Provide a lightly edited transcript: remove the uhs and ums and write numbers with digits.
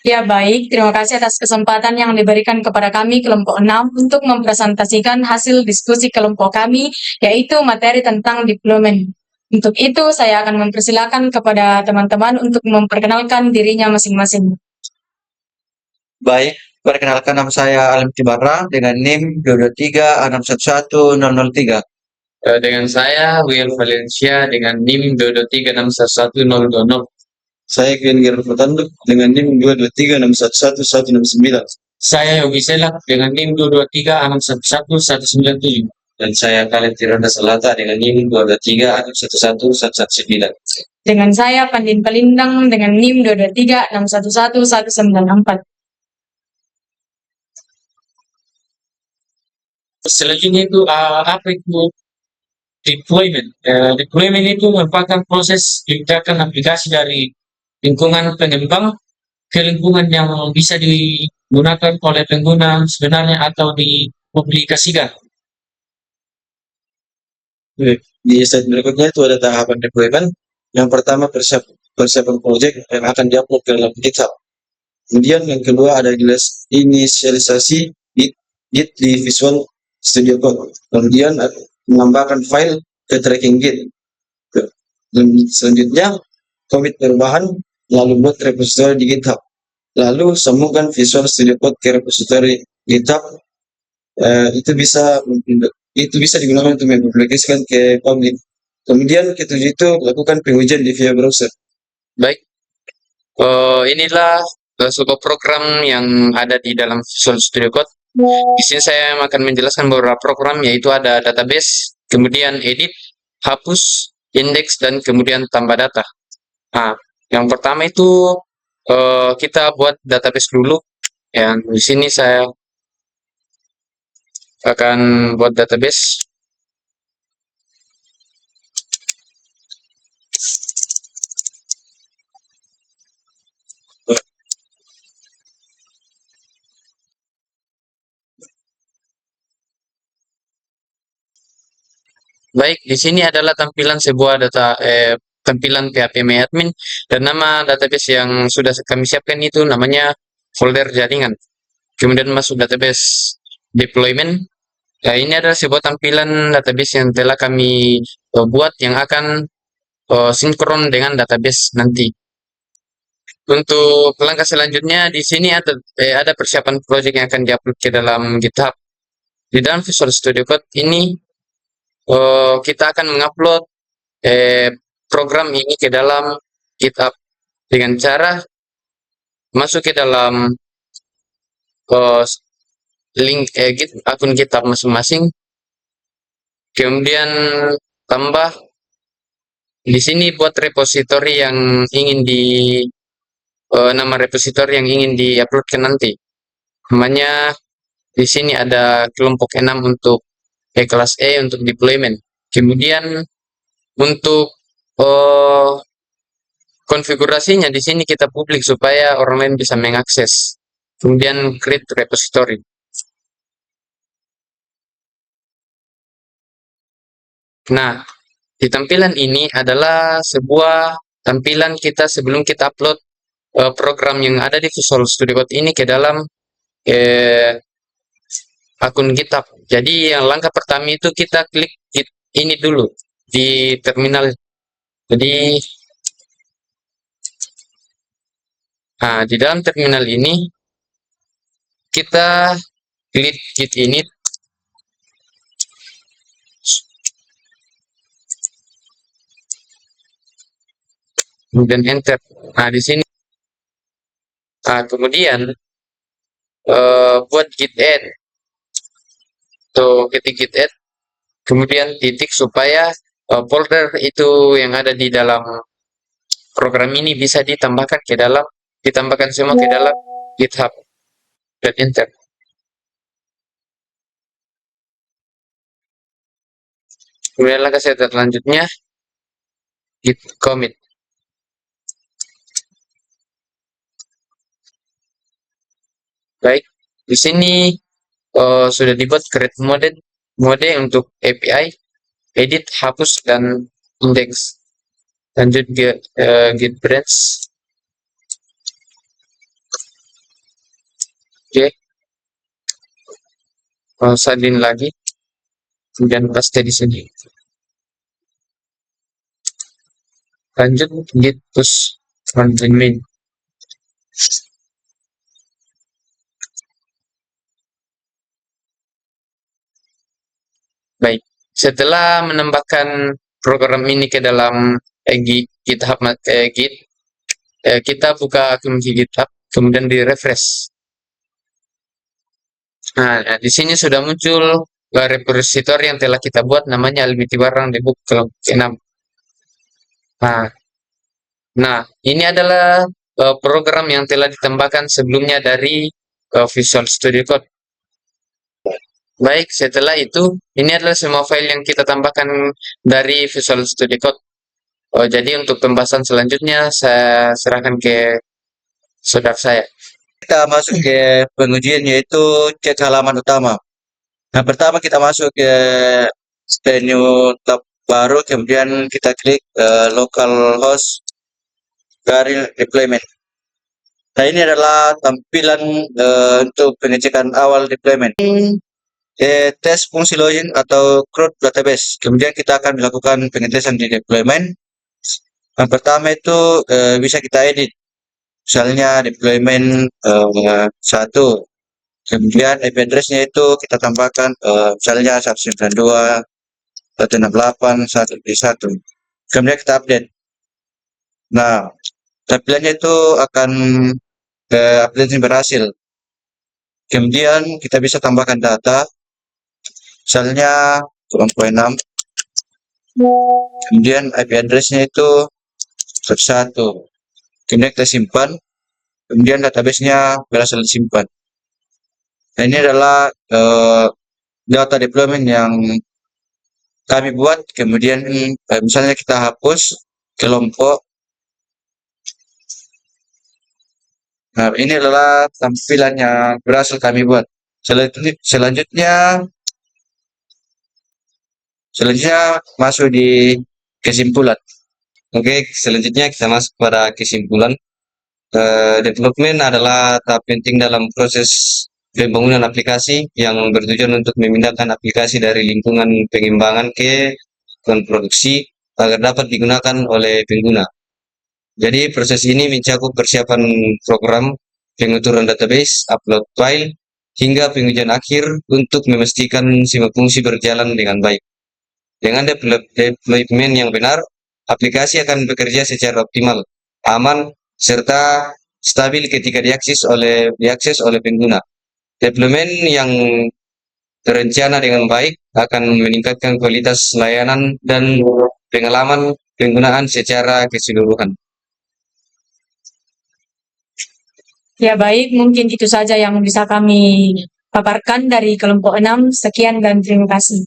Ya baik, terima kasih atas kesempatan yang diberikan kepada kami kelompok 6 untuk mempresentasikan hasil diskusi kelompok kami, yaitu materi tentang deployment. Untuk itu, saya akan mempersilahkan kepada teman-teman untuk memperkenalkan dirinya masing-masing. Baik, perkenalkan nama saya Alim Tibara dengan NIM 223611003. Dengan saya Will Valencia dengan NIM 223611020. Saya Gwen Gerard Fotanduk dengan NIM 223611169. Saya Yogi Selak dengan NIM 223611197. Dan saya Khalid Tiranda Selata dengan NIM 223611119. Dengan saya Pandin Palindang dengan NIM 223611194. Selanjutnya itu apa itu deployment? Deployment itu merupakan proses pindahkan aplikasi dari lingkungan pengembang ke lingkungan yang bisa digunakan oleh pengguna sebenarnya atau dipublikasikan. Di slide berikutnya itu ada tahapan deployment. Yang pertama persiapan project yang akan diupload ke dalam GitHub. Kemudian yang kedua ada inisialisasi Git di Visual Studio Code. Kemudian menambahkan file ke tracking Git. Dan selanjutnya commit perubahan lalu buat repository di GitHub. Lalu sambungkan Visual Studio Code ke repository GitHub. Itu bisa digunakan untuk mempublikasikan ke publik. Kemudian ketujuh itu lakukan pengujian di via browser. Baik, inilah sebuah program yang ada di dalam Visual Studio Code. Di sini saya akan menjelaskan beberapa program, yaitu ada database, kemudian edit, hapus, indeks, dan kemudian tambah data. Nah, yang pertama itu kita buat database dulu. Yang di sini saya akan buat database. Baik, di sini adalah tampilan sebuah tampilan PHP MyAdmin, dan nama database yang sudah kami siapkan itu namanya folder jaringan. Kemudian masuk database deployment. Nah, ini adalah sebuah tampilan database yang telah kami buat yang akan sinkron dengan database nanti. Untuk langkah selanjutnya di sini ada persiapan project yang akan diupload ke dalam GitHub. Di dalam Visual Studio Code ini kita akan mengupload program ini ke dalam GitHub dengan cara masuk ke dalam link akun GitHub masing-masing, kemudian tambah di sini buat repository yang ingin nama repository yang ingin diuploadkan nanti. Namanya di sini ada kelompok 6 untuk kelas E untuk deployment. Kemudian untuk konfigurasinya di sini kita publik supaya orang lain bisa mengakses. Kemudian create repository. Nah, di tampilan ini adalah sebuah tampilan kita sebelum kita upload program yang ada di Visual Studio Code ini ke dalam akun GitHub. Jadi yang langkah pertama itu kita klik Git ini dulu di terminal. Jadi di dalam terminal ini kita klik Git ini. Kemudian enter. Nah, di sini. Kemudian buat git add. Tuh, ketik git add. Kemudian titik supaya folder itu yang ada di dalam program ini bisa ditambahkan semua ke dalam GitHub. Dan enter. Kemudian langkah selanjutnya git commit. Baik, di sini sudah dibuat create mode untuk API, edit, hapus, dan index. Lanjut git branch. Oke, salin lagi, kemudian paste di sini. Lanjut git push front main. Baik, setelah menambahkan program ini ke dalam GitHub Git, kita buka akun GitHub, kemudian di refresh. Nah, di sini sudah muncul repositori yang telah kita buat, namanya Almiti Barang Debug kelompok 6. Nah, ini adalah program yang telah ditambahkan sebelumnya dari Visual Studio Code. Baik, setelah itu, ini adalah semua file yang kita tambahkan dari Visual Studio Code. Jadi untuk pembahasan selanjutnya, saya serahkan ke saudara saya. Kita masuk ke pengujian yaitu cek halaman utama. Nah, pertama kita masuk ke menu tab baru, kemudian kita klik localhost dari deployment. Nah, ini adalah tampilan untuk pengecekan awal deployment. Tes fungsi login atau CRUD database. Kemudian kita akan melakukan pengetesan di deployment. Yang pertama itu bisa kita edit. Misalnya deployment 1. Kemudian IP address-nya itu kita tambahkan misalnya 192 168 1.1. Kemudian kita update. Nah, tampilannya itu akan update berhasil. Kemudian kita bisa tambahkan data, misalnya 6. Kemudian IP address-nya itu 1. Kemudian kita simpan. Kemudian database-nya berhasil disimpan. Nah, ini adalah data deployment yang kami buat. Kemudian misalnya kita hapus kelompok. Nah, ini adalah tampilan yang berhasil kami buat. Selanjutnya masuk di kesimpulan. Oke, selanjutnya kita masuk pada kesimpulan. Development adalah tahap penting dalam proses pembangunan aplikasi yang bertujuan untuk memindahkan aplikasi dari lingkungan pengembangan ke lingkungan produksi agar dapat digunakan oleh pengguna. Jadi proses ini mencakup persiapan program, pengaturan database, upload file, hingga pengujian akhir untuk memastikan semua fungsi berjalan dengan baik. Dengan deployment yang benar, aplikasi akan bekerja secara optimal, aman, serta stabil ketika diakses oleh pengguna. Deployment yang terencana dengan baik akan meningkatkan kualitas layanan dan pengalaman penggunaan secara keseluruhan. Ya baik, mungkin itu saja yang bisa kami paparkan dari kelompok 6. Sekian dan terima kasih.